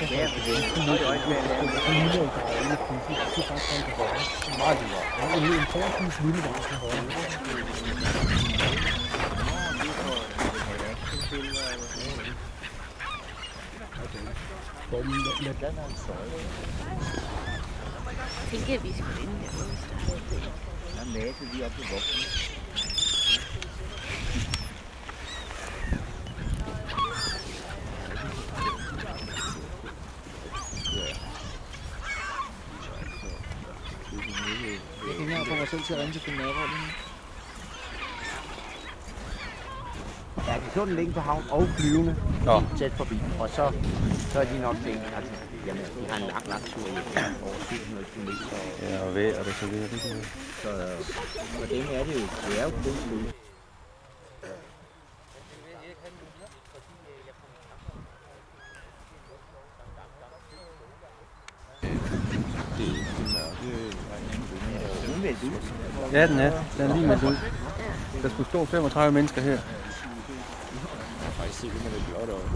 Ja, for det er også meget en forholdsvis lille vej. Jeg tænker, at vi skal ind derude. Der er masse lige oppe på voksen. Jeg kan ikke engang få mig selv til at ringe til Finnaver lige nu. Ja, de så den ligge på havn og flyvende tæt forbi, og så er de nok tænkt, altså, jamen, de har en lang tur hjem over 700 km. Ja, og vejr og det så videre. Så for dem er det jo kun løs. Ja, den er. Den er lige meldt ud. Der skulle stå 35 mennesker her. Jeg kan faktisk se, at det er blot over.